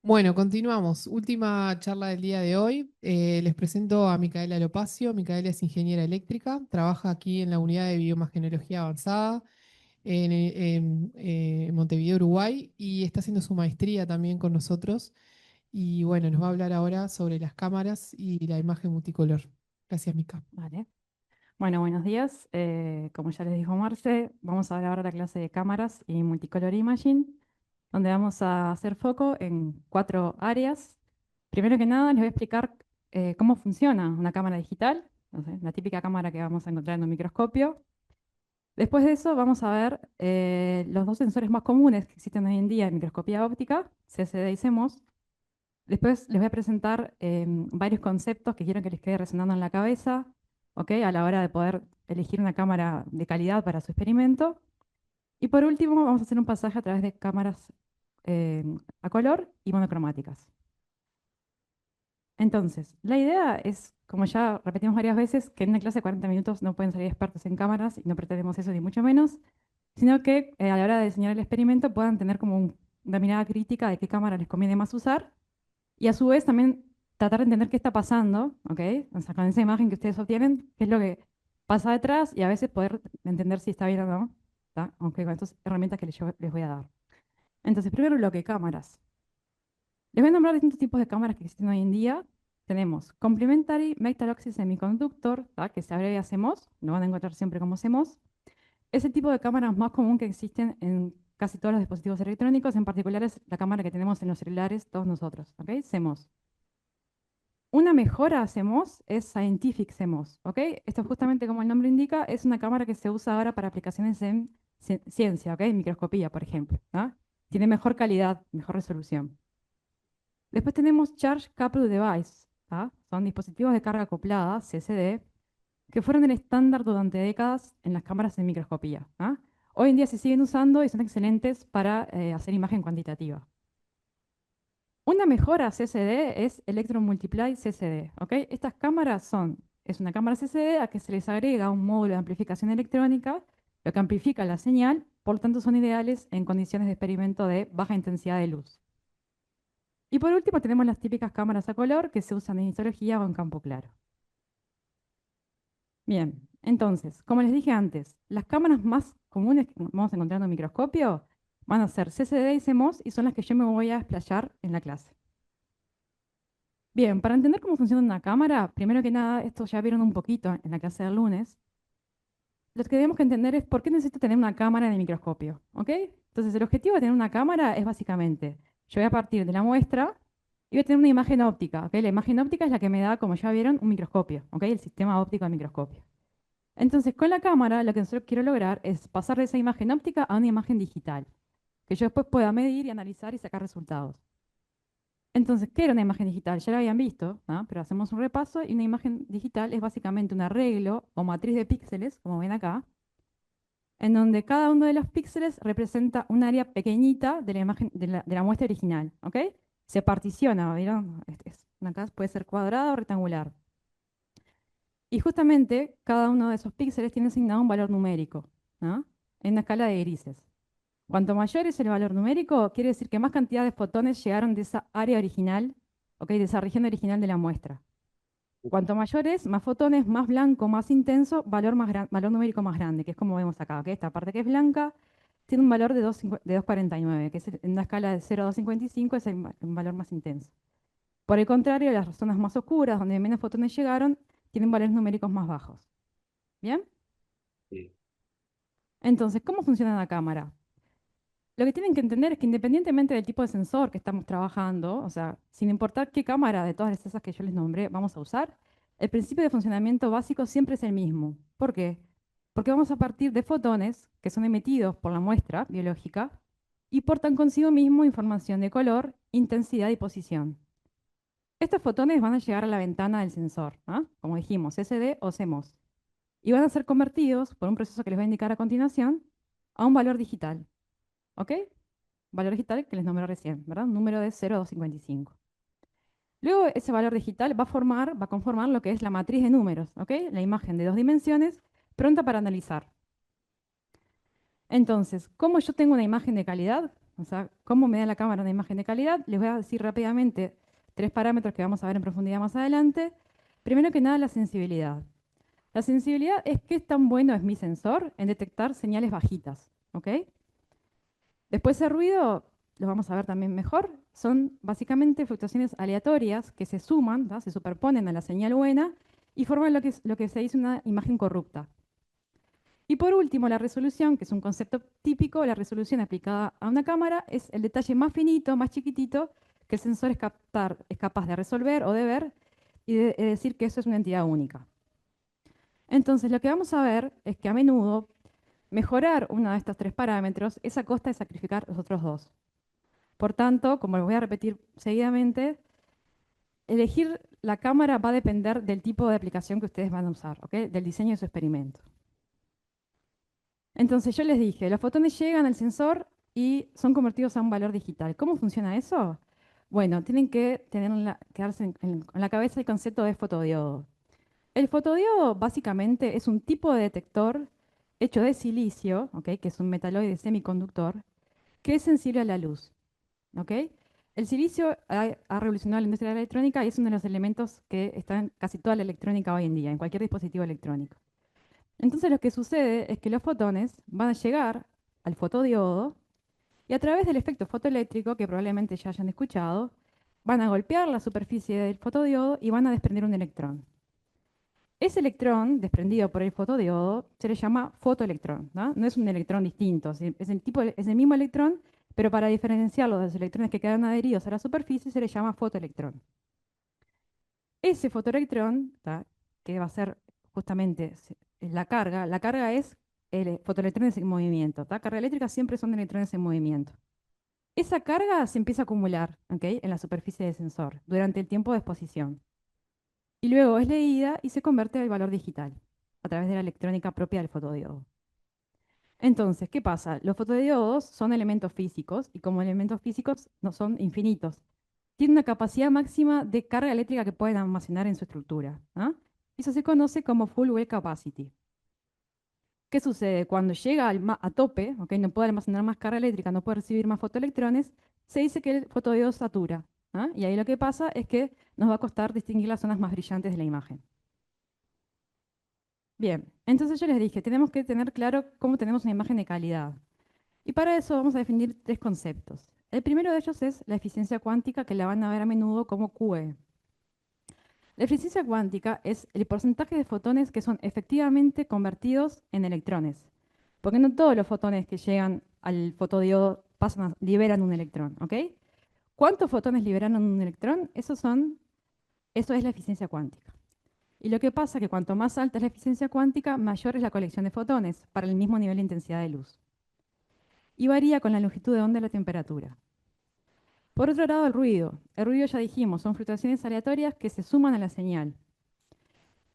Bueno, continuamos. Última charla del día de hoy. Les presento a Micaela Lopacio. Micaela es ingeniera eléctrica, trabaja aquí en la unidad de biomagenología avanzada en Montevideo, Uruguay, y está haciendo su maestría también con nosotros. Y bueno, nos va a hablar ahora sobre las cámaras y la imagen multicolor. Gracias, Mica. Vale. Bueno, buenos días. Como ya les dijo Marce, vamos a ver ahora la clase de cámaras y multicolor imaging, donde vamos a hacer foco en 4 áreas. Primero que nada, les voy a explicar cómo funciona una cámara digital, o sea, la típica cámara que vamos a encontrar en un microscopio. Después de eso, vamos a ver los dos sensores más comunes que existen hoy en día en microscopía óptica, CSD y CMOS. Después les voy a presentar varios conceptos que quiero que les quede resonando en la cabeza, ¿ok? A la hora de poder elegir una cámara de calidad para su experimento. Y por último, vamos a hacer un pasaje a través de cámaras a color y monocromáticas. Entonces, la idea es, como ya repetimos varias veces, que en una clase de 40 minutos no pueden salir expertos en cámaras y no pretendemos eso ni mucho menos, sino que a la hora de diseñar el experimento puedan tener como una mirada crítica de qué cámara les conviene más usar y a su vez también tratar de entender qué está pasando, ¿ok? O sea, con esa imagen que ustedes obtienen, qué es lo que pasa detrás y a veces poder entender si está bien o no, ¿tá? Aunque con estas herramientas que les voy a dar. Entonces, primero bloque, cámaras. Les voy a nombrar distintos tipos de cámaras que existen hoy en día. Tenemos Complementary Metal Oxide Semiconductor, ¿tá? Que se abrevia CMOS, lo van a encontrar siempre como CMOS. Es el tipo de cámaras más común que existen en casi todos los dispositivos electrónicos, en particular es la cámara que tenemos en los celulares todos nosotros, ¿ok? CMOS. Una mejora hacemos es Scientific CMOS, ¿ok? Esto justamente como el nombre indica, es una cámara que se usa ahora para aplicaciones en ciencia, ¿ok? Microscopía, por ejemplo, ¿ah? Tiene mejor calidad, mejor resolución. Después tenemos Charge Coupled Device, ¿ah? Son dispositivos de carga acoplada, CCD, que fueron el estándar durante décadas en las cámaras de microscopía, ¿ah? Hoy en día se siguen usando y son excelentes para hacer imagen cuantitativa. Una mejora CCD es Electron Multiply CCD, ¿ok? Estas cámaras es una cámara CCD a que se les agrega un módulo de amplificación electrónica, lo que amplifica la señal, por lo tanto son ideales en condiciones de experimento de baja intensidad de luz. Y por último tenemos las típicas cámaras a color que se usan en histología o en campo claro. Bien, entonces, como les dije antes, las cámaras más comunes que vamos a encontrar en un microscopio van a ser CCD y CMOS y son las que yo me voy a explayar en la clase. Bien, para entender cómo funciona una cámara, primero que nada, esto ya vieron un poquito en la clase del lunes, lo que tenemos que entender es por qué necesito tener una cámara en el microscopio, ¿ok? Entonces, el objetivo de tener una cámara es básicamente, yo voy a partir de la muestra y voy a tener una imagen óptica, ¿ok? La imagen óptica es la que me da, como ya vieron, un microscopio, ¿ok? El sistema óptico del microscopio. Entonces, con la cámara, lo que nosotros quiero lograr es pasar de esa imagen óptica a una imagen digital, que yo después pueda medir y analizar y sacar resultados. Entonces, ¿qué era una imagen digital? Ya lo habían visto, ¿no? Pero hacemos un repaso y una imagen digital es básicamente un arreglo o matriz de píxeles, como ven acá, en donde cada uno de los píxeles representa un área pequeñita de la imagen de la muestra original, ¿ok? Se particiona, ¿vieron? Acá puede ser cuadrada o rectangular. Y justamente cada uno de esos píxeles tiene asignado un valor numérico, ¿no? En una escala de grises. Cuanto mayor es el valor numérico, quiere decir que más cantidad de fotones llegaron de esa área original, ¿ok? De esa región original de la muestra. Cuanto mayor es, más fotones, más blanco, más intenso, valor numérico más grande, que es como vemos acá, ¿ok? Esta parte que es blanca tiene un valor de 2,49, que es en una escala de 0 a 2,55 es el valor más intenso. Por el contrario, las zonas más oscuras, donde menos fotones llegaron, tienen valores numéricos más bajos. ¿Bien? Sí. Entonces, ¿cómo funciona la cámara? Lo que tienen que entender es que independientemente del tipo de sensor que estamos trabajando, o sea, sin importar qué cámara de todas esas que yo les nombré vamos a usar, el principio de funcionamiento básico siempre es el mismo. ¿Por qué? Porque vamos a partir de fotones que son emitidos por la muestra biológica y portan consigo mismo información de color, intensidad y posición. Estos fotones van a llegar a la ventana del sensor, ¿ah? Como dijimos, SD o CMOS, y van a ser convertidos por un proceso que les voy a indicar a continuación a un valor digital. ¿Ok? Valor digital que les nombré recién, ¿verdad? Un número de 0 a 255. Luego ese valor digital va a conformar lo que es la matriz de números, ¿ok? La imagen de 2 dimensiones pronta para analizar. Entonces, ¿cómo yo tengo una imagen de calidad? O sea, ¿cómo me da la cámara una imagen de calidad? Les voy a decir rápidamente 3 parámetros que vamos a ver en profundidad más adelante. Primero que nada, la sensibilidad. La sensibilidad es qué tan bueno es mi sensor en detectar señales bajitas, ¿ok? Después el ruido, lo vamos a ver también mejor, son básicamente fluctuaciones aleatorias que se suman, ¿tá? Se superponen a la señal buena y forman lo que se dice una imagen corrupta. Y por último, la resolución, que es un concepto típico, la resolución aplicada a una cámara es el detalle más finito, más chiquitito, que el sensor es capaz de resolver o de ver y de decir que eso es una entidad única. Entonces, lo que vamos a ver es que a menudo mejorar uno de estos 3 parámetros es a costa de sacrificar los otros dos. Por tanto, como lo voy a repetir seguidamente, elegir la cámara va a depender del tipo de aplicación que ustedes van a usar, ¿ok? Del diseño de su experimento. Entonces yo les dije, los fotones llegan al sensor y son convertidos a un valor digital. ¿Cómo funciona eso? Bueno, tienen que quedarse en la cabeza el concepto de fotodiodo. El fotodiodo básicamente es un tipo de detector hecho de silicio, ¿ok? Que es un metaloide semiconductor, que es sensible a la luz, ¿ok? El silicio ha revolucionado la industria de la electrónica y es uno de los elementos que está en casi toda la electrónica hoy en día, en cualquier dispositivo electrónico. Entonces lo que sucede es que los fotones van a llegar al fotodiodo y a través del efecto fotoeléctrico, que probablemente ya hayan escuchado, van a golpear la superficie del fotodiodo y van a desprender un electrón. Ese electrón desprendido por el fotodiodo se le llama fotoelectrón, ¿no? No es un electrón distinto, es el mismo electrón, pero para diferenciarlo de los electrones que quedan adheridos a la superficie se le llama fotoelectrón. Ese fotoelectrón, ¿tá? Que va a ser justamente es la carga es fotoelectrones en movimiento, ¿tá? Carga eléctrica siempre son electrones en movimiento. Esa carga se empieza a acumular, ¿ok? En la superficie del sensor durante el tiempo de exposición. Y luego es leída y se convierte al valor digital a través de la electrónica propia del fotodiodo. Entonces, ¿qué pasa? Los fotodiodos son elementos físicos y como elementos físicos no son infinitos. Tienen una capacidad máxima de carga eléctrica que pueden almacenar en su estructura, ¿ah? Eso se conoce como full well capacity. ¿Qué sucede? Cuando llega a tope, ¿ok? No puede almacenar más carga eléctrica, no puede recibir más fotoelectrones, se dice que el fotodiodo satura, ¿ah? Y ahí lo que pasa es que nos va a costar distinguir las zonas más brillantes de la imagen. Bien, entonces yo les dije, tenemos que tener claro cómo tenemos una imagen de calidad. Y para eso vamos a definir 3 conceptos. El primero de ellos es la eficiencia cuántica, que la van a ver a menudo como QE. La eficiencia cuántica es el porcentaje de fotones que son efectivamente convertidos en electrones. Porque no todos los fotones que llegan al fotodiodo liberan un electrón, ¿ok? ¿Cuántos fotones liberan un electrón? Eso es la eficiencia cuántica. Y lo que pasa es que cuanto más alta es la eficiencia cuántica, mayor es la colección de fotones para el mismo nivel de intensidad de luz. Y varía con la longitud de onda y la temperatura. Por otro lado, el ruido. El ruido ya dijimos, son fluctuaciones aleatorias que se suman a la señal.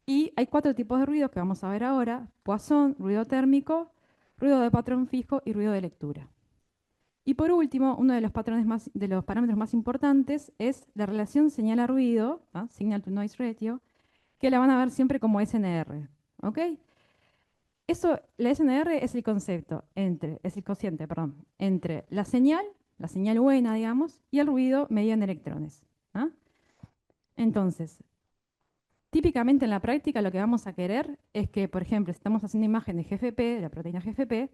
Y hay 4 tipos de ruidos que vamos a ver ahora: Poisson, ruido térmico, ruido de patrón fijo y ruido de lectura. Y por último, uno de los parámetros más importantes es la relación señal a ruido, ¿ah? Signal to Noise Ratio, que la van a ver siempre como SNR. ¿Ok? La SNR es el concepto es el cociente, perdón, entre la señal buena, digamos, y el ruido medido en electrones. ¿Ah? Entonces, típicamente en la práctica lo que vamos a querer es que, por ejemplo, si estamos haciendo imagen de GFP, de la proteína GFP,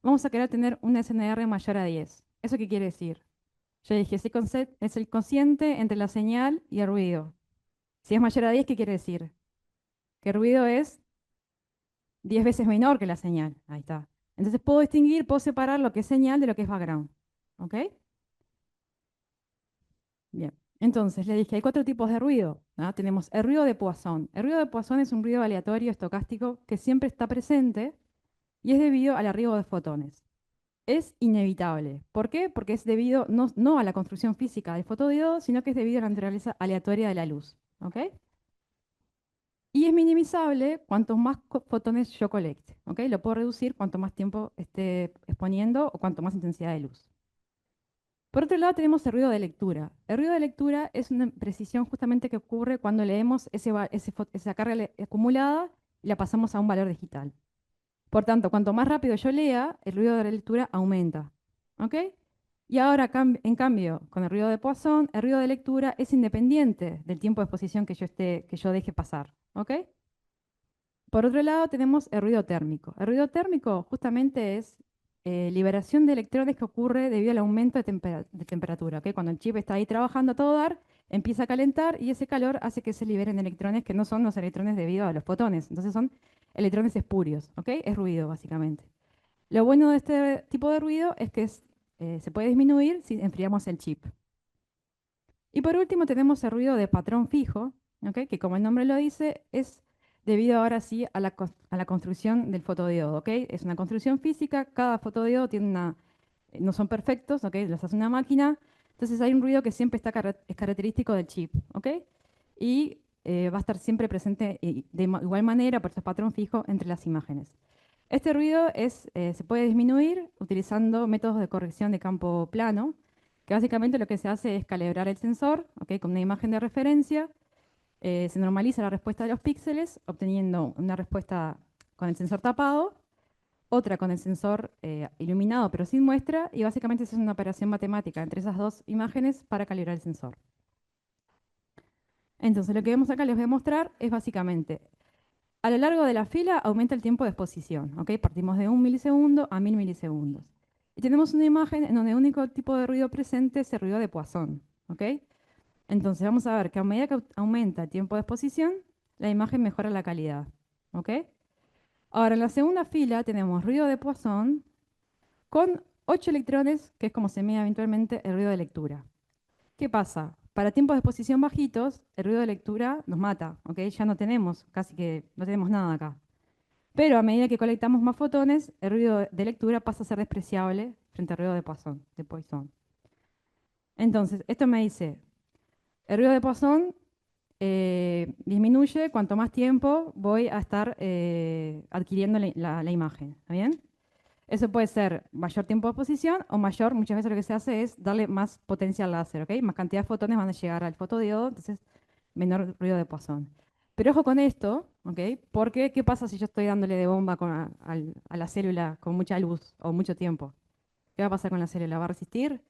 vamos a querer tener una SNR mayor a 10. ¿Eso qué quiere decir? Yo dije, ese concepto es el cociente entre la señal y el ruido. Si es mayor a 10, ¿qué quiere decir? Que el ruido es 10 veces menor que la señal. Ahí está. Entonces puedo separar lo que es señal de lo que es background. ¿Ok? Bien. Entonces, le dije, hay 4 tipos de ruido, ¿ah? Tenemos el ruido de Poisson. El ruido de Poisson es un ruido aleatorio estocástico que siempre está presente y es debido al arribo de fotones. Es inevitable. ¿Por qué? Porque es debido no a la construcción física del fotodiodo, sino que es debido a la naturaleza aleatoria de la luz. ¿Ok? Y es minimizable cuanto más fotones yo colecte. ¿Ok? Lo puedo reducir cuanto más tiempo esté exponiendo o cuanto más intensidad de luz. Por otro lado, tenemos el ruido de lectura. El ruido de lectura es una precisión justamente que ocurre cuando leemos esa carga acumulada y la pasamos a un valor digital. Por tanto, cuanto más rápido yo lea, el ruido de la lectura aumenta. ¿Ok? Y ahora, en cambio, con el ruido de Poisson, el ruido de lectura es independiente del tiempo de exposición que yo deje pasar. ¿Ok? Por otro lado, tenemos el ruido térmico. El ruido térmico justamente es liberación de electrones que ocurre debido al aumento de temperatura. ¿Ok? Cuando el chip está ahí trabajando a todo dar, empieza a calentar y ese calor hace que se liberen electrones que no son los electrones debido a los fotones. Entonces son electrones espurios. ¿Ok? Es ruido, básicamente. Lo bueno de este tipo de ruido es que se puede disminuir si enfriamos el chip. Y por último tenemos el ruido de patrón fijo, ¿ok? Que como el nombre lo dice, es debido ahora sí a a la construcción del fotodiodo. ¿Ok? Es una construcción física, cada fotodiodo tiene no son perfectos, ¿ok? Los hace una máquina, entonces hay un ruido que siempre es característico del chip. ¿Ok? Y va a estar siempre presente de igual manera, por eso es patrón fijo, entre las imágenes. Este ruido se puede disminuir utilizando métodos de corrección de campo plano, que básicamente lo que se hace es calibrar el sensor, ¿ok? Con una imagen de referencia, se normaliza la respuesta de los píxeles, obteniendo una respuesta con el sensor tapado, otra con el sensor iluminado pero sin muestra, y básicamente se hace una operación matemática entre esas dos imágenes para calibrar el sensor. Entonces, lo que vemos acá les voy a mostrar es básicamente, a lo largo de la fila aumenta el tiempo de exposición, ¿ok? Partimos de 1 milisegundo a 1000 milisegundos. Y tenemos una imagen en donde el único tipo de ruido presente es el ruido de Poisson, ¿ok? Entonces vamos a ver que a medida que aumenta el tiempo de exposición, la imagen mejora la calidad, ¿ok? Ahora en la segunda fila tenemos ruido de Poisson con 8 electrones, que es como se mide habitualmente el ruido de lectura. ¿Qué pasa? Para tiempos de exposición bajitos, el ruido de lectura nos mata, ¿ok? Ya no tenemos, casi que no tenemos nada acá. Pero a medida que colectamos más fotones, el ruido de lectura pasa a ser despreciable frente al ruido de Poisson. Entonces, esto me dice, el ruido de Poisson disminuye cuanto más tiempo voy a estar adquiriendo la imagen. ¿Está bien? Eso puede ser mayor tiempo de exposición o mayor, muchas veces lo que se hace es darle más potencia al láser, ¿ok? Más cantidad de fotones van a llegar al fotodiodo, entonces menor ruido de Poisson. Pero ojo con esto, ¿ok? Porque ¿qué pasa si yo estoy dándole de bomba a la célula con mucha luz o mucho tiempo? ¿Qué va a pasar con la célula? ¿Va a resistir?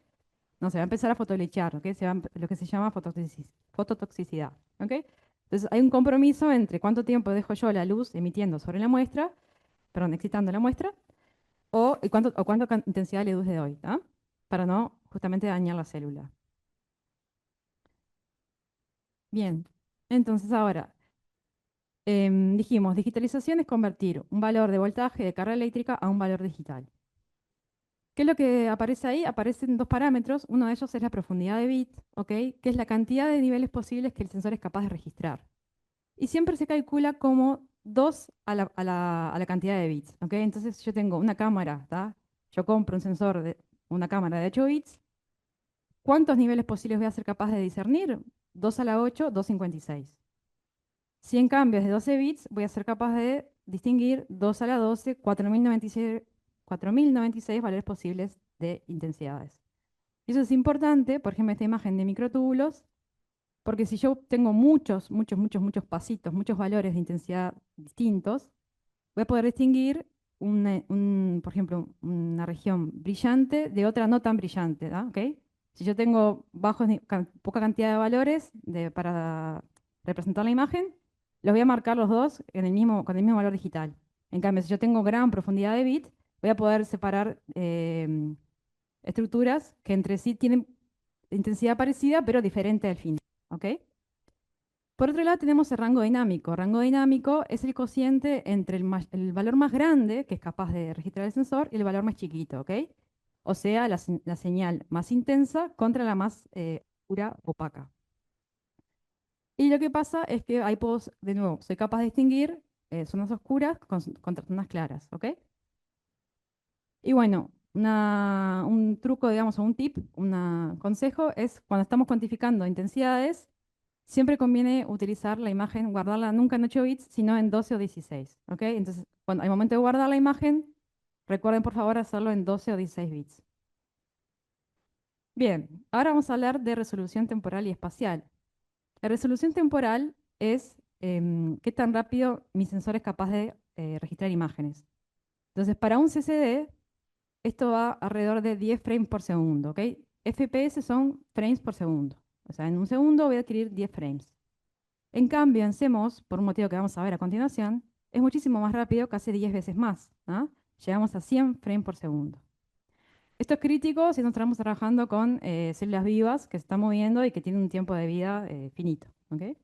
No, se va a empezar a fotolichar, ¿ok? Lo que se llama fototoxicidad, ¿ok? Entonces hay un compromiso entre cuánto tiempo dejo yo la luz emitiendo sobre la muestra, perdón, excitando la muestra, o cuánta intensidad de luz le doy, ¿tá? Para no justamente dañar la célula. Bien, entonces ahora, dijimos, digitalización es convertir un valor de voltaje de carga eléctrica a un valor digital. ¿Qué es lo que aparece ahí? Aparecen dos parámetros. Uno de ellos es la profundidad de bit, ¿ok? Que es la cantidad de niveles posibles que el sensor es capaz de registrar. Y siempre se calcula como 2 a la cantidad de bits, ¿ok? Entonces yo tengo una cámara, ¿tá? Yo compro una cámara de 8 bits. ¿Cuántos niveles posibles voy a ser capaz de discernir? 2 a la 8, 256. Si en cambio es de 12 bits, voy a ser capaz de distinguir 2 a la 12, 4096 valores posibles de intensidades. Y eso es importante, por ejemplo, esta imagen de microtúbulos, porque si yo tengo muchos pasitos, muchos valores de intensidad distintos, voy a poder distinguir, por ejemplo, una región brillante de otra no tan brillante, ¿da? ¿Ok? Si yo tengo poca cantidad de valores para representar la imagen, los voy a marcar los dos con el mismo valor digital. En cambio, si yo tengo gran profundidad de bit, voy a poder separar estructuras que entre sí tienen intensidad parecida, pero diferente al fin. ¿Ok? Por otro lado tenemos el rango dinámico. Rango dinámico es el cociente entre el valor más grande, que es capaz de registrar el sensor, y el valor más chiquito, ¿ok? O sea, la señal más intensa contra la más oscura, opaca. Y lo que pasa es que ahí puedo, de nuevo, soy capaz de distinguir zonas oscuras contra zonas claras, ¿ok? Y bueno, un truco, digamos, o un tip, un consejo es cuando estamos cuantificando intensidades, siempre conviene utilizar la imagen, guardarla nunca en 8 bits, sino en 12 o 16, ¿ok? Entonces, cuando al momento de guardar la imagen, recuerden por favor hacerlo en 12 o 16 bits. Bien, ahora vamos a hablar de resolución temporal y espacial. La resolución temporal es qué tan rápido mi sensor es capaz de registrar imágenes. Entonces, para un CCD, esto va alrededor de 10 frames por segundo, ¿ok? FPS son frames por segundo. O sea, en un segundo voy a adquirir 10 frames. En cambio, en CMOS, por un motivo que vamos a ver a continuación, es muchísimo más rápido, casi 10 veces más, ¿ah? Llegamos a 100 frames por segundo. Esto es crítico si no estamos trabajando con células vivas que se están moviendo y que tienen un tiempo de vida finito, ¿ok?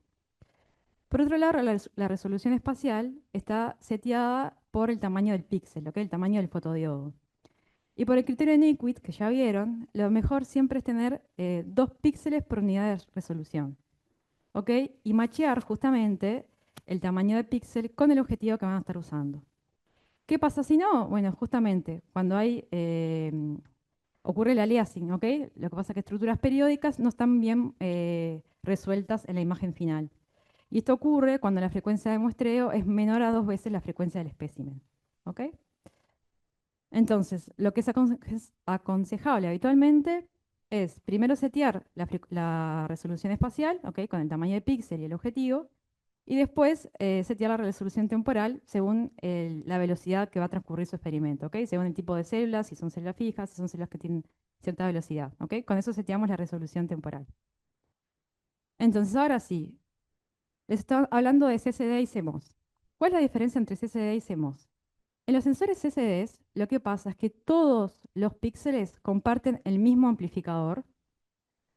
Por otro lado, la resolución espacial está seteada por el tamaño del píxel, ¿ok? El tamaño del fotodiodo. Y por el criterio de Nyquist, que ya vieron, lo mejor siempre es tener 2 píxeles por unidad de resolución, ¿ok? Y machear justamente el tamaño de píxel con el objetivo que van a estar usando. ¿Qué pasa si no? Bueno, justamente cuando ocurre el aliasing, ¿ok? Lo que pasa es que estructuras periódicas no están bien resueltas en la imagen final. Y esto ocurre cuando la frecuencia de muestreo es menor a 2 veces la frecuencia del espécimen, ¿ok? Entonces, lo que es aconsejable habitualmente es primero setear la resolución espacial, ¿ok? Con el tamaño de píxel y el objetivo, y después setear la resolución temporal según la velocidad que va a transcurrir su experimento, ¿ok? Según el tipo de células, si son células fijas, si son células que tienen cierta velocidad, ¿ok? Con eso seteamos la resolución temporal. Entonces, ahora sí, les estoy hablando de CCD y CMOS. ¿Cuál es la diferencia entre CCD y CMOS? En los sensores CCDs, lo que pasa es que todos los píxeles comparten el mismo amplificador,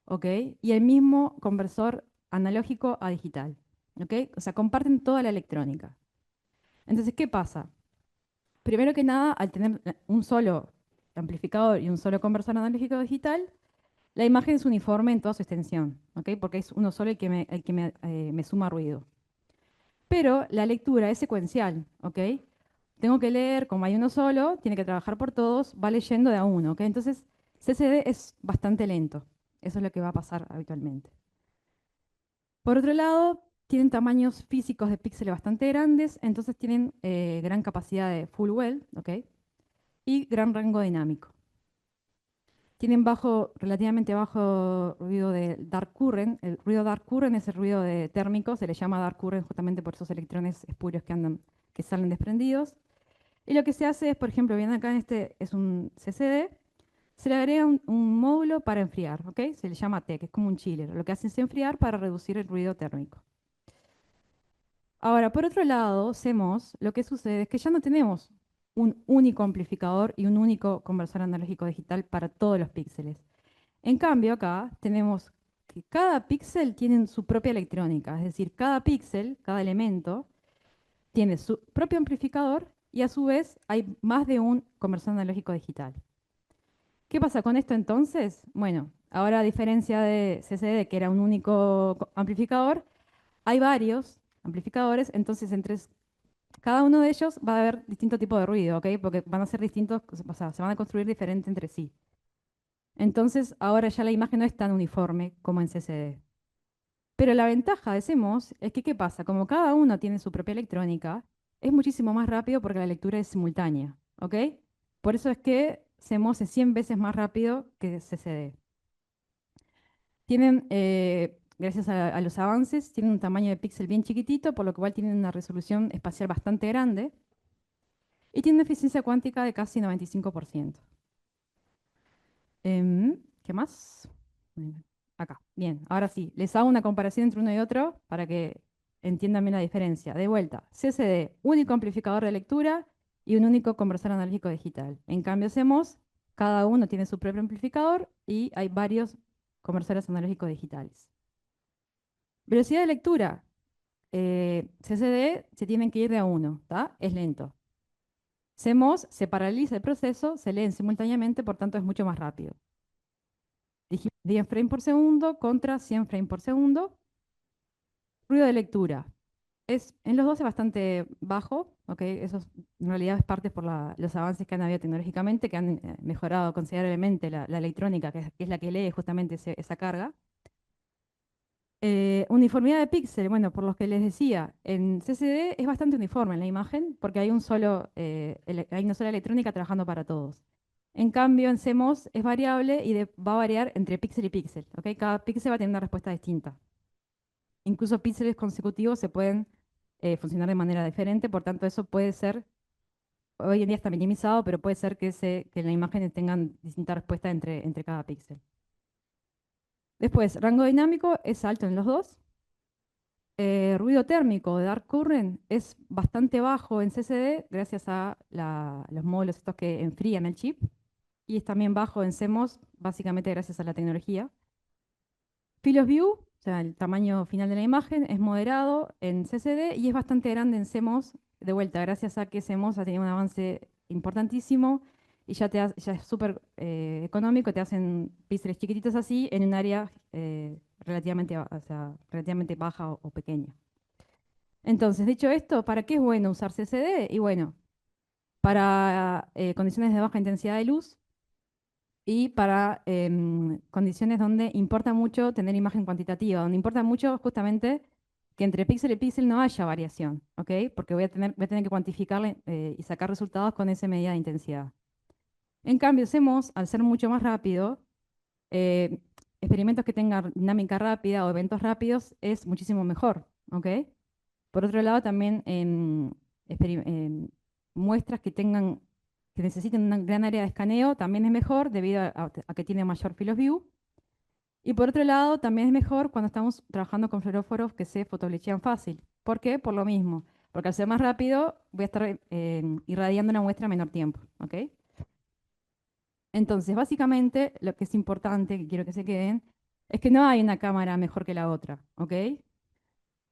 ¿ok? Y el mismo conversor analógico a digital, ¿ok? O sea, comparten toda la electrónica. Entonces, ¿qué pasa? Primero que nada, al tener un solo amplificador y un solo conversor analógico a digital, la imagen es uniforme en toda su extensión, ¿ok? Porque es uno solo el que me suma ruido. Pero la lectura es secuencial, ¿ok? Tengo que leer, como hay uno solo, tiene que trabajar por todos, va leyendo de a uno, ¿ok? Entonces, CCD es bastante lento. Eso es lo que va a pasar habitualmente. Por otro lado, tienen tamaños físicos de píxeles bastante grandes, entonces tienen gran capacidad de full well, ¿ok? Y gran rango dinámico. Tienen relativamente bajo ruido de dark current. El ruido dark current es el ruido de térmico, se le llama dark current justamente por esos electrones espurios que salen desprendidos. Y lo que se hace es, por ejemplo, viendo acá en este es un CCD, se le agrega un módulo para enfriar, ¿ok? Se le llama TEC, es como un chiller. Lo que hace es enfriar para reducir el ruido térmico. Ahora, por otro lado, CMOS, lo que sucede es que ya no tenemos un único amplificador y un único conversor analógico digital para todos los píxeles. En cambio, acá tenemos que cada píxel tiene su propia electrónica, es decir, cada píxel, cada elemento, tiene su propio amplificador y a su vez hay más de un conversor analógico digital. ¿Qué pasa con esto entonces? Bueno, ahora a diferencia de CCD, que era un único amplificador, hay varios amplificadores, entonces cada uno de ellos va a haber distinto tipo de ruido, ¿ok? Porque van a ser distintos, o sea, se van a construir diferente entre sí. Entonces, ahora ya la imagen no es tan uniforme como en CCD. Pero la ventaja de CMOS es que, ¿qué pasa? Como cada uno tiene su propia electrónica, es muchísimo más rápido porque la lectura es simultánea, ¿ok? Por eso es que CMOS es 100 veces más rápido que CCD. Tienen, gracias a los avances, tienen un tamaño de píxel bien chiquitito, por lo cual tienen una resolución espacial bastante grande y tienen una eficiencia cuántica de casi 95%. ¿Qué más? Bueno, acá. Bien, ahora sí, les hago una comparación entre uno y otro para que entiendan bien la diferencia. De vuelta, CCD, único amplificador de lectura y un único conversor analógico digital. En cambio, CMOS, cada uno tiene su propio amplificador y hay varios conversores analógicos digitales. Velocidad de lectura. CCD se tienen que ir de a uno, ¿tá? Es lento. CMOS se paraliza el proceso, se leen simultáneamente, por tanto es mucho más rápido. Dijimos 10 frames por segundo contra 100 frames por segundo. Ruido de lectura. En los dos es bastante bajo, ¿ok? Eso en realidad es parte por los avances que han habido tecnológicamente, que han mejorado considerablemente la electrónica, que es la que lee justamente esa carga. Uniformidad de píxel, bueno, por lo que les decía, en CCD es bastante uniforme en la imagen, porque hay una sola electrónica trabajando para todos. En cambio, en CMOS es variable y va a variar entre píxel y píxel, ¿ok? Cada píxel va a tener una respuesta distinta. Incluso píxeles consecutivos se pueden funcionar de manera diferente, por tanto eso puede ser Hoy en día está minimizado, pero puede ser que la imagen tengan distinta respuesta entre cada píxel. Después, rango dinámico es alto en los dos. Ruido térmico de Dark Current es bastante bajo en CCD gracias a los módulos estos que enfrían el chip. Y es también bajo en CMOS, básicamente gracias a la tecnología. Field of View, o sea, el tamaño final de la imagen, es moderado en CCD y es bastante grande en CMOS, de vuelta, gracias a que CMOS ha tenido un avance importantísimo y ya es súper económico, te hacen píxeles chiquititos así en un área o sea, relativamente baja o pequeña. Entonces, dicho esto, ¿para qué es bueno usar CCD? Y bueno, para condiciones de baja intensidad de luz, y para condiciones donde importa mucho tener imagen cuantitativa, donde importa mucho justamente que entre píxel y píxel no haya variación, ¿ok? Porque voy a tener que cuantificarle y sacar resultados con esa medida de intensidad. En cambio, hacemos, al ser mucho más rápido, eh, experimentos que tengan dinámica rápida o eventos rápidos es muchísimo mejor, ¿ok? Por otro lado, también muestras que necesiten una gran área de escaneo también es mejor debido a que tiene mayor field of view. Y por otro lado, también es mejor cuando estamos trabajando con fluoróforos que se fotoblechean fácil. ¿Por qué? Por lo mismo. Porque al ser más rápido voy a estar irradiando una muestra en menor tiempo. ¿Ok? Entonces, básicamente, lo que es importante, que quiero que se queden, es que no hay una cámara mejor que la otra. ¿Ok?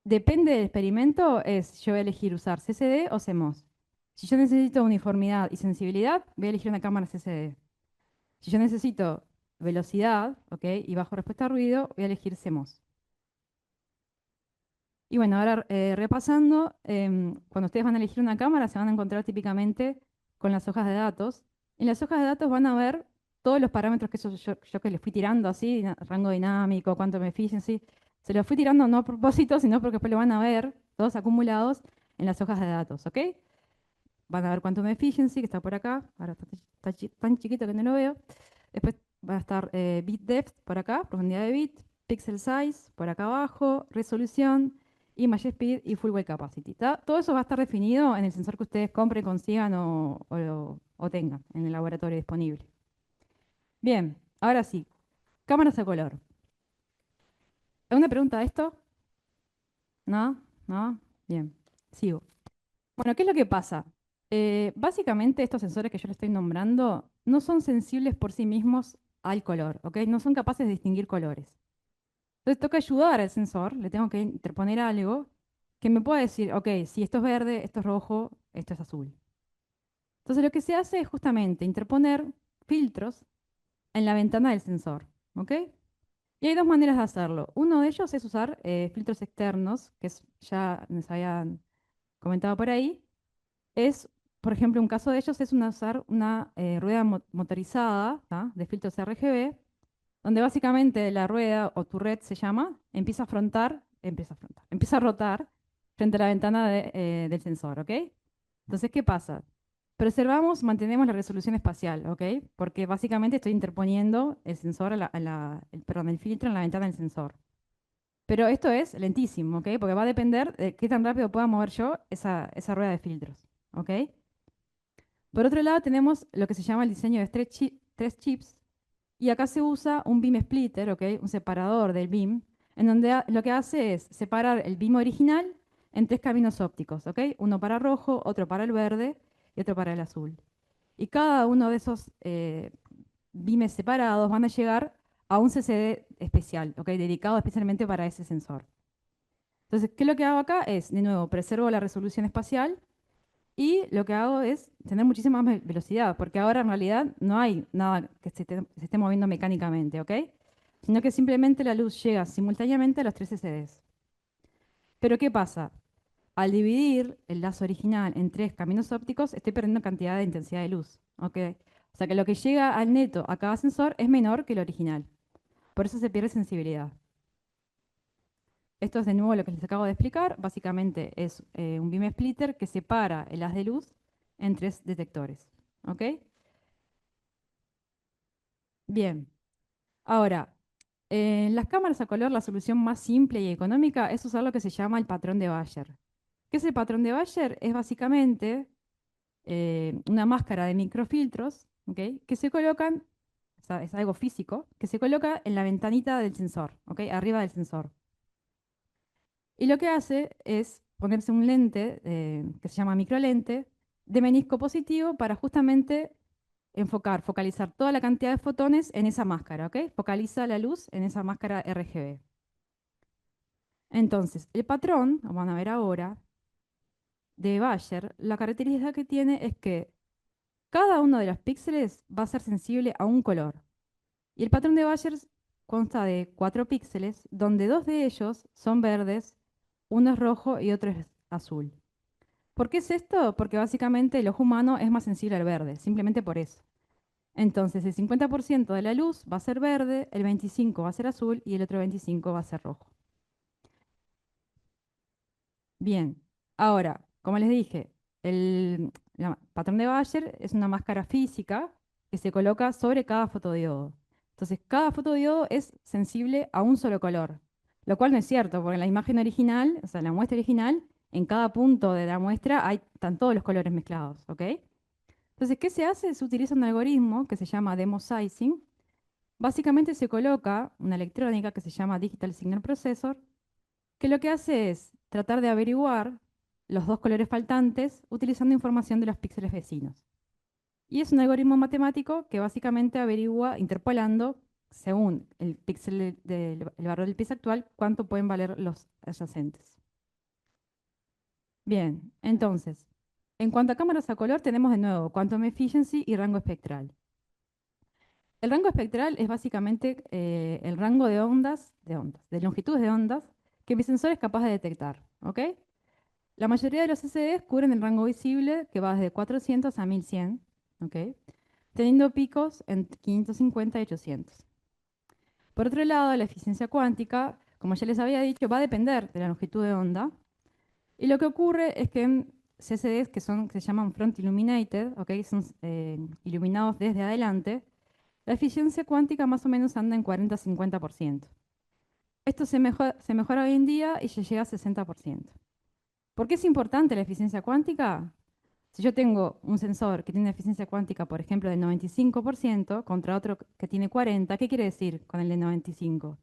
Depende del experimento, es yo voy a elegir usar CCD o CMOS. Si yo necesito uniformidad y sensibilidad, voy a elegir una cámara CCD. Si yo necesito velocidad, ¿ok? Y bajo respuesta a ruido, voy a elegir CMOS. Y bueno, ahora repasando, cuando ustedes van a elegir una cámara, se van a encontrar típicamente con las hojas de datos. En las hojas de datos van a ver todos los parámetros que yo que les fui tirando así, rango dinámico, cuánto efficiency. Se los fui tirando no a propósito, sino porque después lo van a ver todos acumulados en las hojas de datos, ¿ok? Van a ver quantum efficiency, que está por acá. Ahora está tan chiquito que no lo veo. Después va a estar bit depth por acá, profundidad de bit, pixel size por acá abajo, resolución, image speed y full white capacity. Todo eso va a estar definido en el sensor que ustedes compren, consigan o tengan en el laboratorio disponible. Bien, ahora sí, cámaras a color. ¿Alguna pregunta de esto? ¿No? ¿No? Bien, sigo. Bueno, ¿qué es lo que pasa? Básicamente estos sensores que yo le estoy nombrando no son sensibles por sí mismos al color, ¿ok? No son capaces de distinguir colores. Entonces toca ayudar al sensor, le tengo que interponer algo que me pueda decir, ok, si esto es verde, esto es rojo, esto es azul. Entonces lo que se hace es justamente interponer filtros en la ventana del sensor, ¿ok? Y hay dos maneras de hacerlo. Uno de ellos es usar filtros externos, ya nos habían comentado por ahí, es, por ejemplo, un caso de ellos es usar una rueda motorizada, ¿tá? De filtros RGB, donde básicamente la rueda o turret se llama, empieza a rotar frente a la ventana del sensor, ¿ok? Entonces, ¿qué pasa? Preservamos, mantenemos la resolución espacial, ¿ok? Porque básicamente estoy interponiendo el sensor, perdón, el filtro en la ventana del sensor. Pero esto es lentísimo, ¿ok? Porque va a depender de qué tan rápido pueda mover yo esa rueda de filtros, ¿ok? Por otro lado, tenemos lo que se llama el diseño de tres chips, y acá se usa un beam splitter, ¿ok? Un separador del beam, en donde lo que hace es separar el beam original en tres caminos ópticos, ¿ok? Uno para rojo, otro para el verde y otro para el azul. Y cada uno de esos beams separados van a llegar a un CCD especial, ¿ok? Dedicado especialmente para ese sensor. Entonces, ¿qué es lo que hago acá? Es, de nuevo, preservo la resolución espacial y lo que hago es tener muchísima más velocidad, porque ahora en realidad no hay nada que se esté moviendo mecánicamente, ¿ok? Sino que simplemente la luz llega simultáneamente a los tres CCDs. Pero ¿qué pasa? Al dividir el lazo original en tres caminos ópticos, estoy perdiendo cantidad de intensidad de luz, ¿ok? O sea que lo que llega al neto a cada sensor es menor que el original. Por eso se pierde sensibilidad. Esto es de nuevo lo que les acabo de explicar. Básicamente es un beam splitter que separa el haz de luz en tres detectores. ¿Ok? Bien. Ahora, en las cámaras a color la solución más simple y económica es usar lo que se llama el patrón de Bayer. ¿Qué es el patrón de Bayer? Es básicamente una máscara de microfiltros, ¿ok? Que se colocan, o sea, es algo físico, que se coloca en la ventanita del sensor, ¿ok? Arriba del sensor. Y lo que hace es ponerse un lente que se llama microlente de menisco positivo para justamente focalizar toda la cantidad de fotones en esa máscara, ¿ok? Focaliza la luz en esa máscara RGB. Entonces, el patrón, lo van a ver ahora, de Bayer, la característica que tiene es que cada uno de los píxeles va a ser sensible a un color. Y el patrón de Bayer consta de 4 píxeles, donde 2 de ellos son verdes, uno es rojo y otro es azul. ¿Por qué es esto? Porque básicamente el ojo humano es más sensible al verde, simplemente por eso. Entonces, el 50% de la luz va a ser verde, el 25% va a ser azul y el otro 25% va a ser rojo. Bien, ahora, como les dije, el patrón de Bayer es una máscara física que se coloca sobre cada fotodiodo. Entonces, cada fotodiodo es sensible a un solo color, lo cual no es cierto, porque en la imagen original, o sea, en la muestra original, en cada punto de la muestra están todos los colores mezclados, ¿ok? Entonces, ¿qué se hace? Se utiliza un algoritmo que se llama demosizing. Básicamente se coloca una electrónica que se llama Digital Signal Processor, que lo que hace es tratar de averiguar los 2 colores faltantes utilizando información de los píxeles vecinos. Y es un algoritmo matemático que básicamente averigua interpolando, según el píxel el valor del píxel actual, cuánto pueden valer los adyacentes. Bien, entonces, en cuanto a cámaras a color, tenemos de nuevo Quantum Efficiency y rango espectral. El rango espectral es básicamente el rango de longitudes de ondas que mi sensor es capaz de detectar, ¿ok? La mayoría de los SDs cubren el rango visible que va desde 400 a 1100, ¿ok? Teniendo picos en 550 y 800. Por otro lado, la eficiencia cuántica, como ya les había dicho, va a depender de la longitud de onda. Y lo que ocurre es que en CCDs que se llaman front illuminated, ¿ok? Son iluminados desde adelante, la eficiencia cuántica más o menos anda en 40-50%. Esto se mejora hoy en día y ya llega a 60%. ¿Por qué es importante la eficiencia cuántica? Si yo tengo un sensor que tiene una eficiencia cuántica, por ejemplo, del 95% contra otro que tiene 40%, ¿qué quiere decir con el de 95?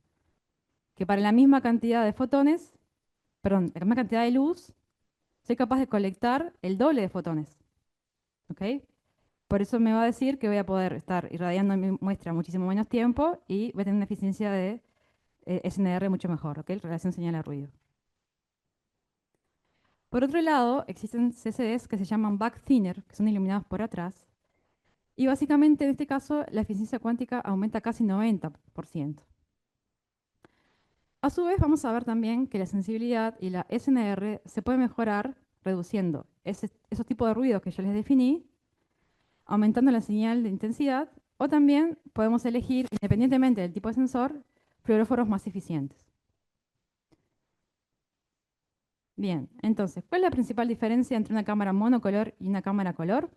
Que para la misma cantidad de fotones, perdón, la misma cantidad de luz, soy capaz de colectar el doble de fotones. ¿Ok? Por eso me va a decir que voy a poder estar irradiando mi muestra muchísimo menos tiempo y voy a tener una eficiencia de SNR mucho mejor, ¿ok? Relación señal a ruido. Por otro lado, existen CCDs que se llaman back thinner, que son iluminados por atrás. Y básicamente en este caso la eficiencia cuántica aumenta casi 90%. A su vez vamos a ver también que la sensibilidad y la SNR se puede mejorar reduciendo esos tipos de ruidos que yo les definí, aumentando la señal de intensidad, o también podemos elegir, independientemente del tipo de sensor, fluoróforos más eficientes. Bien, entonces, ¿cuál es la principal diferencia entre una cámara monocolor y una cámara color?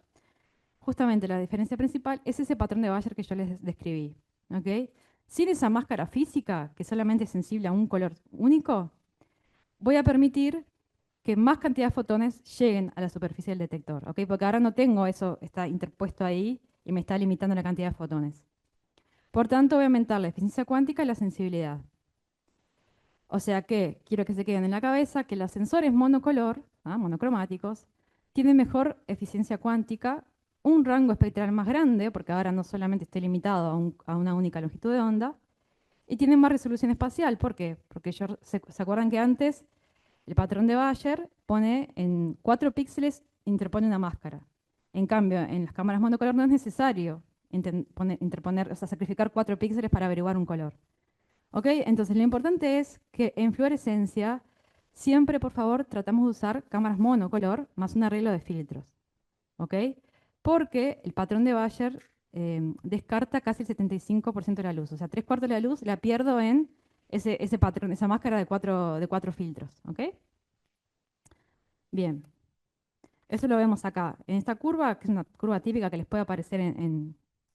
Justamente la diferencia principal es ese patrón de Bayer que yo les describí. ¿Ok? Sin esa máscara física, que solamente es sensible a un color único, voy a permitir que más cantidad de fotones lleguen a la superficie del detector. ¿Ok? Porque ahora no tengo eso, está interpuesto ahí y me está limitando la cantidad de fotones. Por tanto, voy a aumentar la eficiencia cuántica y la sensibilidad. O sea que quiero que se queden en la cabeza que los sensores monocolor, monocromáticos, tienen mejor eficiencia cuántica, un rango espectral más grande, porque ahora no solamente estoy limitado a una única longitud de onda, y tienen más resolución espacial. ¿Por qué? Porque se acuerdan que antes el patrón de Bayer pone en 4 píxeles, interpone una máscara. En cambio, en las cámaras monocolor no es necesario interponer, o sea, sacrificar 4 píxeles para averiguar un color. ¿Ok? Entonces, lo importante es que en fluorescencia siempre, por favor, tratamos de usar cámaras monocolor más un arreglo de filtros. ¿Ok? Porque el patrón de Bayer descarta casi el 75% de la luz. O sea, 3/4 de la luz la pierdo en ese patrón, esa máscara de cuatro filtros. ¿Ok? Bien. Eso lo vemos acá. En esta curva, que es una curva típica que les puede aparecer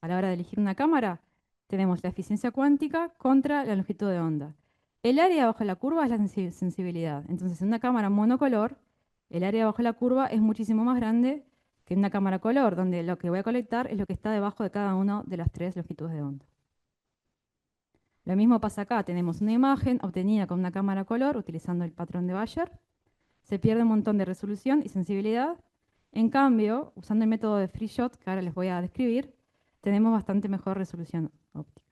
a la hora de elegir una cámara, tenemos la eficiencia cuántica contra la longitud de onda. El área bajo la curva es la sensibilidad. Entonces, en una cámara monocolor, el área bajo la curva es muchísimo más grande que una cámara color, donde lo que voy a colectar es lo que está debajo de cada una de las tres longitudes de onda. Lo mismo pasa acá, tenemos una imagen obtenida con una cámara color utilizando el patrón de Bayer. Se pierde un montón de resolución y sensibilidad. En cambio, usando el método de free shot, que ahora les voy a describir, tenemos bastante mejor resolución óptica.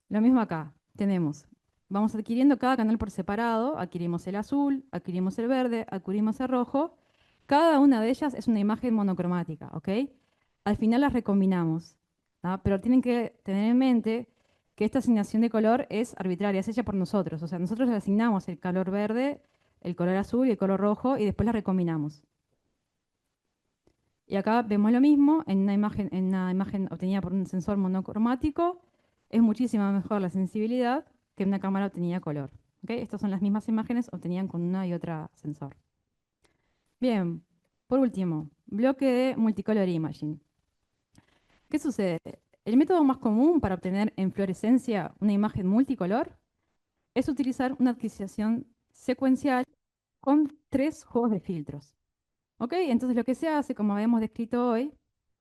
Lo mismo acá, vamos adquiriendo cada canal por separado, adquirimos el azul, adquirimos el verde, adquirimos el rojo. Cada una de ellas es una imagen monocromática, ¿ok? Al final las recombinamos, ¿tá? Pero tienen que tener en mente que esta asignación de color es arbitraria, es hecha por nosotros. O sea, nosotros le asignamos el color verde, el color azul y el color rojo y después las recombinamos. Y acá vemos lo mismo en una imagen obtenida por un sensor monocromático. Es muchísimo mejor la sensibilidad que una cámara obtenida a color. ¿Ok? Estas son las mismas imágenes obtenidas con una y otra sensor. Bien, por último, bloque de multicolor imaging. ¿Qué sucede? El método más común para obtener en fluorescencia una imagen multicolor es utilizar una adquisición secuencial con 3 juegos de filtros. ¿Ok? Entonces lo que se hace, como habíamos descrito hoy,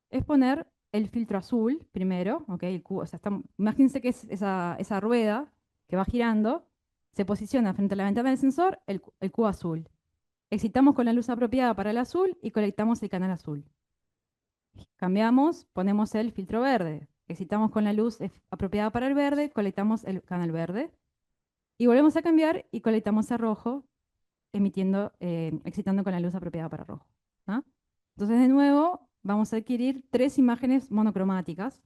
es poner el filtro azul primero, ¿ok? El cubo, o sea, imagínense que es esa rueda que va girando, se posiciona frente a la ventana del sensor el cubo azul. Excitamos con la luz apropiada para el azul y colectamos el canal azul. Cambiamos, ponemos el filtro verde. Excitamos con la luz apropiada para el verde, colectamos el canal verde. Y volvemos a cambiar y colectamos el rojo, excitando con la luz apropiada para rojo. ¿Ah? Entonces, de nuevo, vamos a adquirir 3 imágenes monocromáticas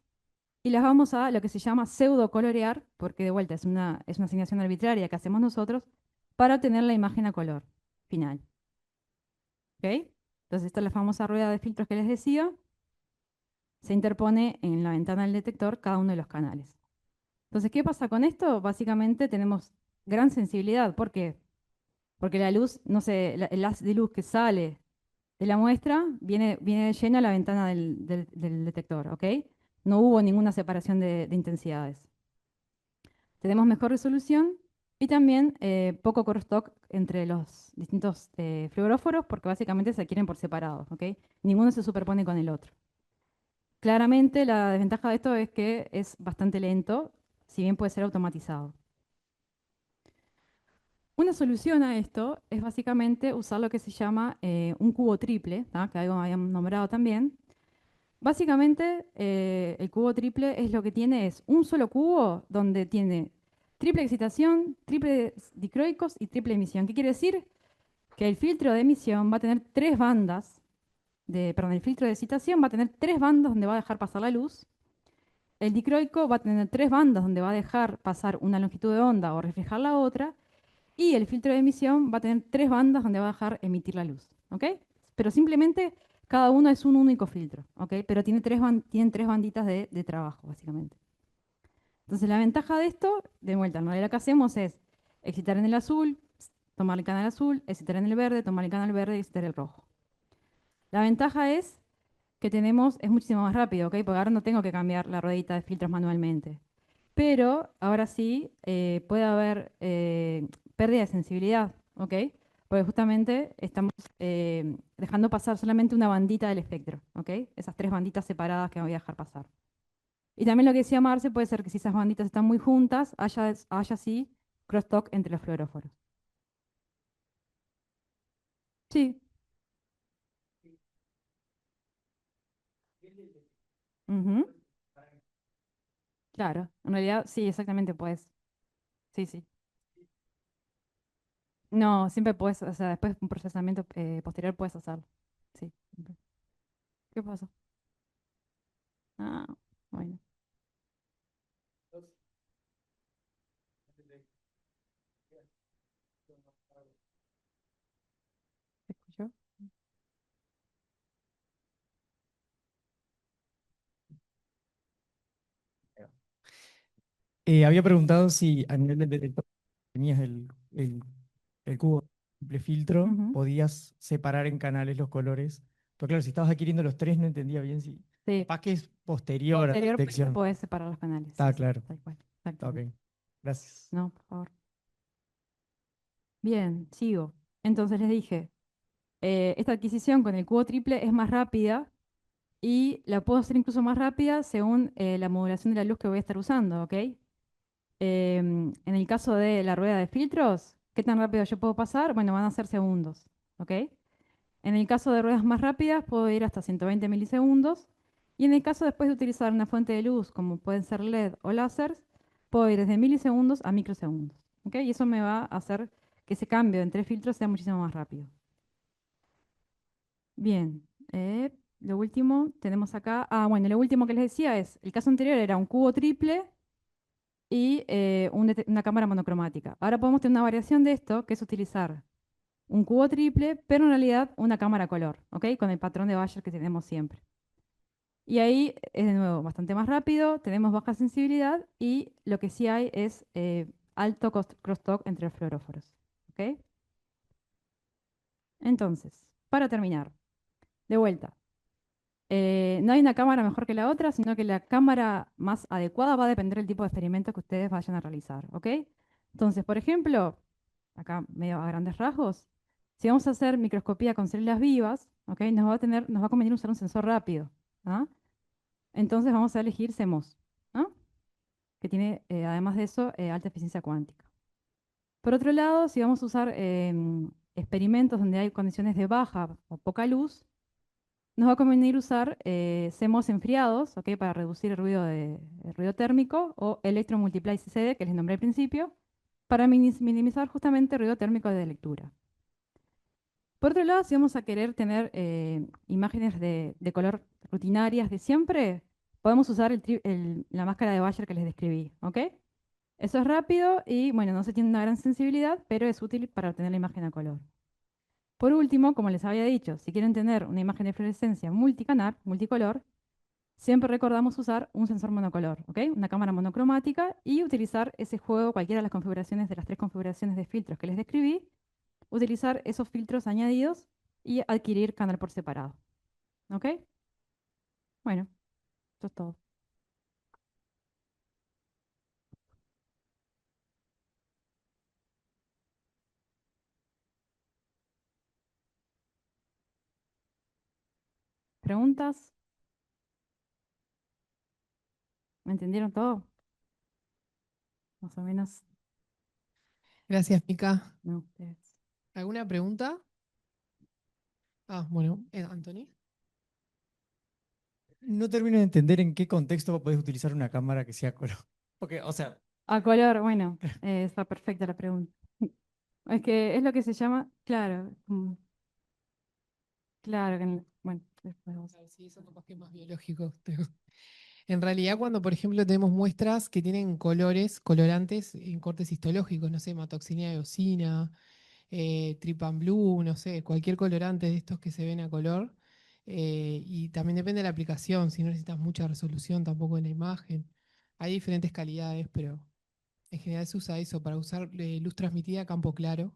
y las vamos a lo que se llama pseudocolorear, porque de vuelta es una asignación arbitraria que hacemos nosotros, para obtener la imagen a color final. ¿Ok? Entonces, esta es la famosa rueda de filtros que les decía. Se interpone en la ventana del detector cada uno de los canales. Entonces, ¿qué pasa con esto? Básicamente tenemos gran sensibilidad. ¿Por qué? Porque la luz, no sé, el haz de luz que sale de la muestra viene llena a la ventana del detector, ¿ok? No hubo ninguna separación de intensidades. Tenemos mejor resolución y también poco crosstalk entre los distintos fluoróforos porque básicamente se adquieren por separado, ¿ok? Ninguno se superpone con el otro. Claramente la desventaja de esto es que es bastante lento, si bien puede ser automatizado. Una solución a esto es básicamente usar lo que se llama un cubo triple, ¿tá? Que algo habíamos nombrado también. Básicamente, el cubo triple es lo que tiene es un solo cubo donde tiene triple excitación, triple dicroicos y triple emisión. ¿Qué quiere decir? Que el filtro de emisión va a tener 3 bandas, perdón, el filtro de excitación va a tener 3 bandas donde va a dejar pasar la luz. El dicroico va a tener 3 bandas donde va a dejar pasar una longitud de onda o reflejar la otra. Y el filtro de emisión va a tener 3 bandas donde va a dejar emitir la luz. ¿Ok? Pero simplemente cada uno es un único filtro. ¿Ok? Pero tienen 3 banditas de trabajo, básicamente. Entonces la ventaja de esto, de vuelta, lo que hacemos es excitar en el azul, tomar el canal azul, excitar en el verde, tomar el canal verde y excitar el rojo. La ventaja es que es muchísimo más rápido, ¿ok? Porque ahora no tengo que cambiar la ruedita de filtros manualmente. Pero ahora sí puede haber pérdida de sensibilidad, ¿ok? Porque justamente estamos dejando pasar solamente una bandita del espectro, ¿ok? Esas 3 banditas separadas que voy a dejar pasar. Y también lo que decía Marce, puede ser que si esas banditas están muy juntas, haya sí crosstalk entre los fluoróforos. Sí. Ujú. Claro, en realidad sí, exactamente puedes. Sí, sí. No, siempre puedes, o sea, después de un procesamiento posterior puedes hacerlo. Sí. Ok. ¿Qué pasó? Ah, bueno. ¿Te escuchó? Había preguntado si a nivel del detector tenías el cubo triple filtro, Ujú. podías separar en canales los colores. Pero claro, si estabas adquiriendo los 3, no entendía bien si. Sí, Capaz que es posterior a la posteriormente detección. puedes separar los canales. Sí, Está sí, claro. tal cual. Está ok. Exactamente. Gracias. No, por favor. Bien, sigo. Entonces les dije, esta adquisición con el cubo triple es más rápida y la puedo hacer incluso más rápida según la modulación de la luz que voy a estar usando, ¿ok? En el caso de la rueda de filtros, ¿qué tan rápido yo puedo pasar? Bueno, van a ser segundos, ¿ok? En el caso de ruedas más rápidas, puedo ir hasta 120 milisegundos. Y en el caso después de utilizar una fuente de luz, como pueden ser LED o láseres, puedo ir desde milisegundos a microsegundos, ¿ok? Y eso me va a hacer que ese cambio entre filtros sea muchísimo más rápido. Bien, lo último tenemos acá. Ah, bueno, lo último que les decía es, el caso anterior era un cubo triple y una cámara monocromática. Ahora podemos tener una variación de esto, que es utilizar un cubo triple, pero en realidad una cámara color, ¿ok? Con el patrón de Bayer que tenemos siempre. Y ahí es de nuevo bastante más rápido, tenemos baja sensibilidad y lo que sí hay es alto crosstalk entre los fluoróforos, ¿ok? Entonces, para terminar, de vuelta. No hay una cámara mejor que la otra, sino que la cámara más adecuada va a depender del tipo de experimento que ustedes vayan a realizar, ¿ok? Entonces, por ejemplo, acá medio a grandes rasgos, si vamos a hacer microscopía con células vivas, ¿ok? Nos va a convenir usar un sensor rápido, ¿ah? Entonces vamos a elegir CMOS, ¿ah? Que tiene, además de eso, alta eficiencia cuántica. Por otro lado, si vamos a usar experimentos donde hay condiciones de baja o poca luz, nos va a convenir usar CMOS enfriados, ¿ok? Para reducir el ruido térmico, o electromultiply CCD, que les nombré al principio, para minimizar justamente el ruido térmico de lectura. Por otro lado, si vamos a querer tener imágenes de color rutinarias de siempre, podemos usar la máscara de Bayer que les describí, ¿ok? Eso es rápido y, bueno, no se tiene una gran sensibilidad, pero es útil para obtener la imagen a color. Por último, como les había dicho, si quieren tener una imagen de fluorescencia multicanal, multicolor, siempre recordamos usar un sensor monocolor, ¿ok? Una cámara monocromática y utilizar ese juego, cualquiera de las configuraciones de las 3 configuraciones de filtros que les describí, utilizar esos filtros añadidos y adquirir canal por separado, ¿ok? Bueno, eso es todo. ¿Preguntas? ¿Me entendieron todo? Más o menos. Gracias, Mica. No, ustedes. ¿Alguna pregunta? Ah, bueno, Anthony. No termino de entender en qué contexto podés utilizar una cámara que sea color. Porque, o sea, A color, bueno, está perfecta la pregunta. Es que es lo que se llama, claro, claro, bueno, después vos. Claro, sí, eso capaz que es más biológico. En realidad, cuando, por ejemplo, tenemos muestras que tienen colores, colorantes en cortes histológicos, no sé, hematoxina de eosina, trypan blue, no sé, cualquier colorante de estos que se ven a color. Y también depende de la aplicación, si no necesitas mucha resolución tampoco en la imagen. Hay diferentes calidades, pero en general se usa eso para usar luz transmitida a campo claro.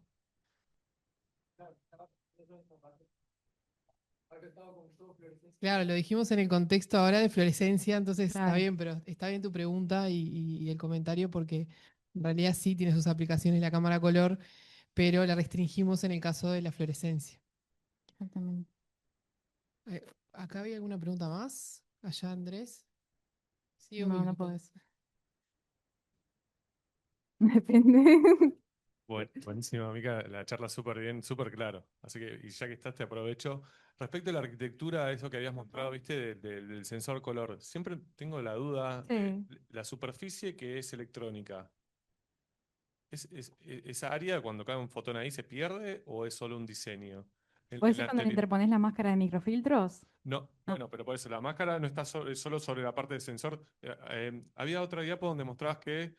Claro, lo dijimos en el contexto ahora de fluorescencia, entonces está Claro, bien, pero está bien tu pregunta y el comentario porque en realidad sí tiene sus aplicaciones la cámara color, pero la restringimos en el caso de la fluorescencia. exactamente. Eh, ¿Acá había alguna pregunta más? Allá, Andrés. Sí, No, obvio no que podés. podés. Depende. Buenísimo, Mica, la charla súper bien, súper claro. Así que, y ya que estás, te aprovecho. Respecto a la arquitectura, eso que habías mostrado, viste, del sensor color, siempre tengo la duda, Sí. la superficie que es electrónica, ¿esa área cuando cae un fotón ahí se pierde o es solo un diseño? ¿Vos decís cuando le interponés la máscara de microfiltros? No, Ah, bueno, pero por eso la máscara no está solo sobre la parte del sensor. Había otra diapo donde mostrabas que,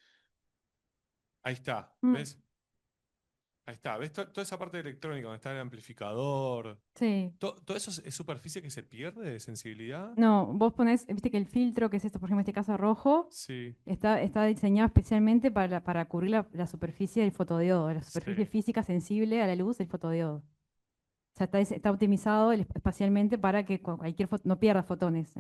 ahí está, mm, ¿ves? Ahí está, ¿ves? Toda esa parte electrónica donde está el amplificador. sí. ¿Todo eso es superficie que se pierde de sensibilidad? No, vos ponés, viste que el filtro, que es esto, por ejemplo, en este caso rojo, Sí, está diseñado especialmente para cubrir la superficie del fotodiodo, la superficie sí. física sensible a la luz del fotodiodo. O sea, está optimizado espacialmente para que no pierda fotones.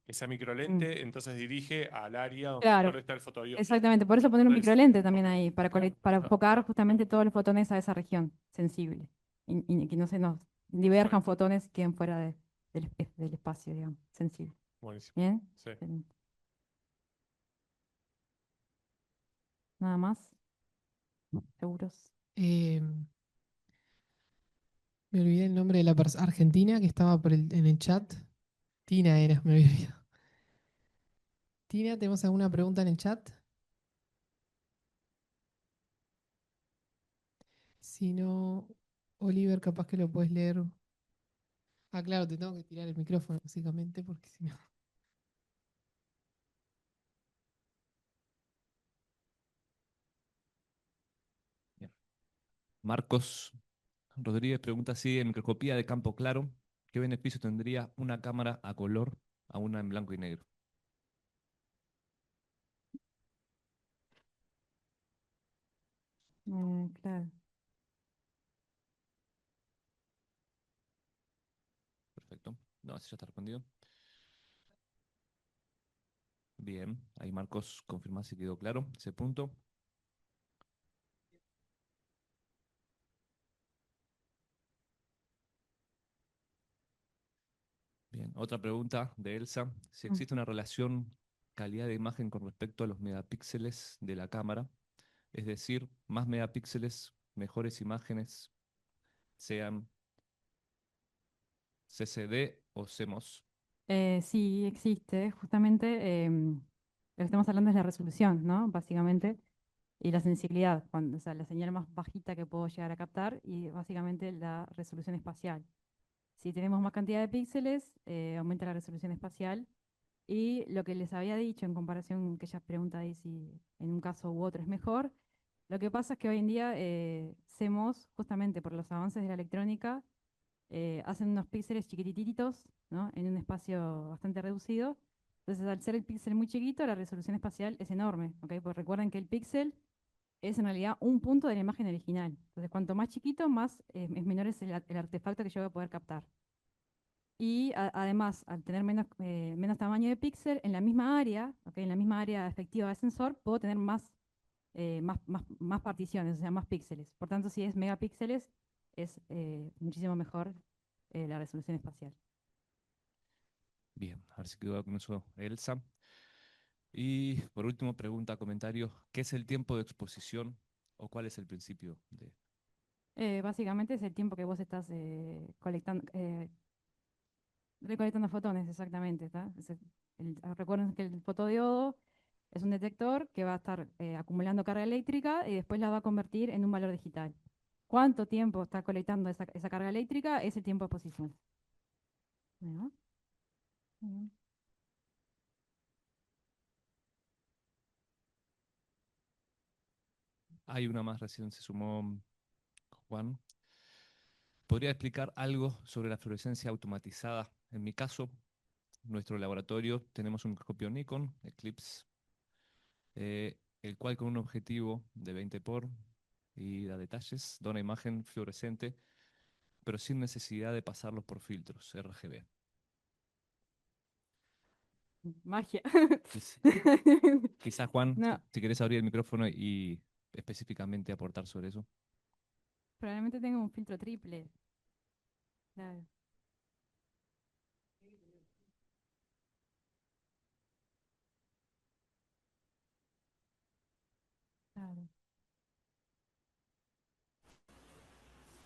Esa Mm, microlente entonces dirige al área donde Claro, solo está el fotodiodo. exactamente. Por eso poner un Entonces, microlente también ahí, para claro, enfocar justamente todos los fotones a esa región sensible y que no se nos diverjan Perfecto. fotones y queden fuera del espacio, digamos, sensible. Buenísimo. ¿Bien? Sí. Excelente. Nada más, seguros. Eh, Me olvidé el nombre de la persona argentina que estaba en el chat. Tina era, me había olvidado. Tina, ¿tenemos alguna pregunta en el chat? Si no, Oliver, capaz que lo puedes leer. Ah, claro, te tengo que tirar el micrófono, básicamente, porque si no. Bien. Marcos Rodríguez pregunta si en microscopía de campo claro, ¿qué beneficio tendría una cámara a color a una en blanco y negro? Claro. Perfecto. No, ese ya está respondido. Bien, ahí Marcos confirma si quedó claro ese punto. Bien, otra pregunta de Elsa. Si Mm. existe una relación calidad de imagen con respecto a los megapíxeles de la cámara, es decir, más megapíxeles, mejores imágenes, sean CCD o CMOS. Sí, existe. Justamente lo que estamos hablando es la resolución, ¿no? Básicamente, y la sensibilidad, o sea, la señal más bajita que puedo llegar a captar y básicamente la resolución espacial. Si tenemos más cantidad de píxeles, aumenta la resolución espacial. Y lo que les había dicho en comparación, que ella pregunta ahí si en un caso u otro es mejor, lo que pasa es que hoy en día CMOS, justamente por los avances de la electrónica, hacen unos píxeles chiquitititos, ¿no? En un espacio bastante reducido. Entonces, al ser el píxel muy chiquito, la resolución espacial es enorme, ¿ok? Porque recuerden que el píxel es en realidad un punto de la imagen original. Entonces, cuanto más chiquito, más es menor es el artefacto que yo voy a poder captar. Y además, al tener menos tamaño de píxel, en la misma área, ¿ok? En la misma área efectiva del sensor, puedo tener más particiones, o sea, más píxeles. Por tanto, si es megapíxeles, es muchísimo mejor la resolución espacial. Bien, a ver si quedó con eso Elsa. Y por último, pregunta, comentario, ¿qué es el tiempo de exposición o cuál es el principio de... Básicamente es el tiempo que vos estás recolectando fotones, exactamente, ¿está? Recuerden que el fotodiodo es un detector que va a estar acumulando carga eléctrica y después la va a convertir en un valor digital. ¿Cuánto tiempo está colectando esa carga eléctrica? Es el tiempo de exposición. ¿No? Bien. Hay una más recién se sumó Juan. ¿Podría explicar algo sobre la fluorescencia automatizada? En mi caso, en nuestro laboratorio tenemos un microscopio Nikon Eclipse, el cual con un objetivo de 20 por y da detalles, da una imagen fluorescente, pero sin necesidad de pasarlos por filtros RGB. Magia. Quiz- Quizás, Juan, No, si querés abrir el micrófono y específicamente aportar sobre eso. probablemente tenga un filtro triple. Claro, claro.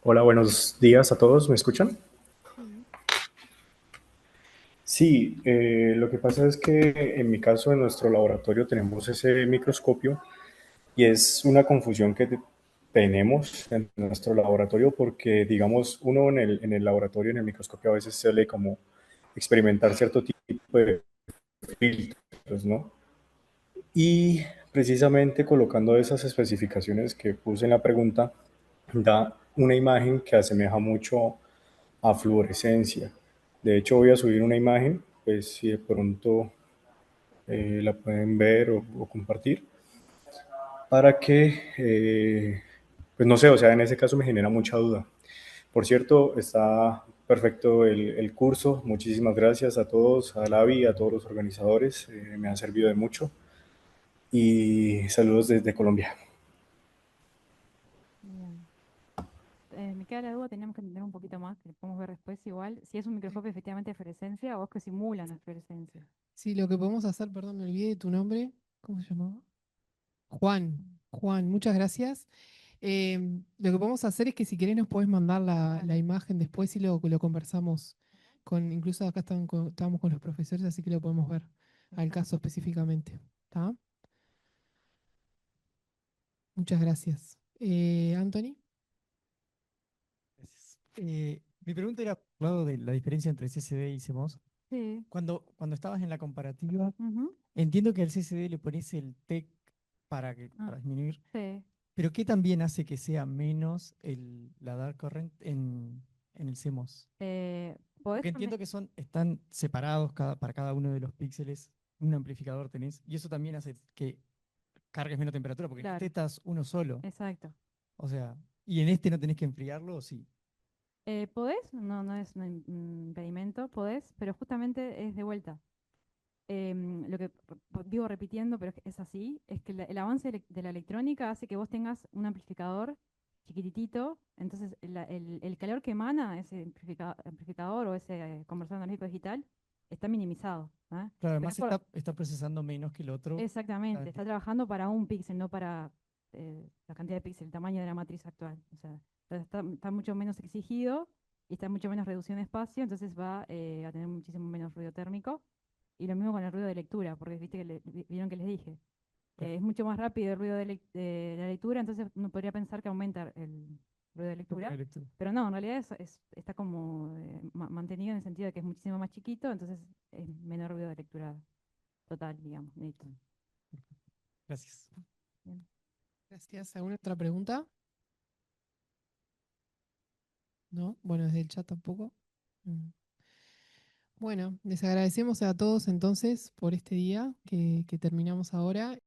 Hola, buenos días a todos. ¿Me escuchan? Sí. Sí, lo que pasa es que en mi caso, en nuestro laboratorio, tenemos ese microscopio y es una confusión que tenemos en nuestro laboratorio porque, digamos, uno en el laboratorio, en el microscopio, a veces suele como experimentar cierto tipo de filtros, ¿no? Y precisamente colocando esas especificaciones que puse en la pregunta, da una imagen que asemeja mucho a fluorescencia. De hecho, voy a subir una imagen, pues si de pronto la pueden ver o compartir, para que, pues no sé, o sea, en ese caso me genera mucha duda. Por cierto, está perfecto el curso. Muchísimas gracias a todos, a Lavi, a todos los organizadores. Me ha servido de mucho. Y saludos desde Colombia. Bien. Mi queda la duda, tenemos que entender un poquito más, que lo podemos ver después igual, si es un microscopio efectivamente de fluorescencia o es que simula una fluorescencia. Sí, lo que podemos hacer, perdón, me olvidé de tu nombre. ¿Cómo se llamaba? Juan. Juan, muchas gracias. Lo que podemos hacer es que si querés nos podés mandar la imagen después y lo conversamos con, incluso acá estábamos con los profesores, así que lo podemos ver al caso específicamente. ¿Está? Muchas gracias. Anthony. Gracias. Mi pregunta era por el lado de la diferencia entre CCD y CMOS. Sí. Cuando estabas en la comparativa, Ujú. entiendo que al CCD le pones el TEC para disminuir, Sí. pero ¿qué también hace que sea menos la dark current en el CMOS? Podés Porque entiendo que están separados para cada uno de los píxeles, un amplificador tenés, y eso también hace que cargues menos temperatura, porque en Claro. este estás uno solo. Exacto. O sea, ¿y en este no tenés que enfriarlo o sí? ¿Podés? No, no es un impedimento, podés, pero justamente es de vuelta. Lo que vivo repitiendo, pero es así, es que el avance de la electrónica hace que vos tengas un amplificador chiquititito, entonces el calor que emana ese amplificador o ese conversor analógico digital está minimizado. ¿Ah? Claro, Pero además está procesando menos que el otro. exactamente, está trabajando para un píxel, no para la cantidad de píxeles, el tamaño de la matriz actual. O sea, está mucho menos exigido y está mucho menos reducido en espacio, entonces va a tener muchísimo menos ruido térmico. Y lo mismo con el ruido de lectura, porque viste que vieron que les dije. Claro. Es mucho más rápido el ruido de la lectura, entonces uno podría pensar que aumenta el ruido de lectura. Pero no, en realidad está como mantenido en el sentido de que es muchísimo más chiquito, entonces es menor ruido de lectura total, digamos, neto. Gracias. Bien. Gracias. ¿Alguna otra pregunta? ¿No? Bueno, desde el chat tampoco. Mm. Bueno, les agradecemos a todos entonces por este día que terminamos ahora.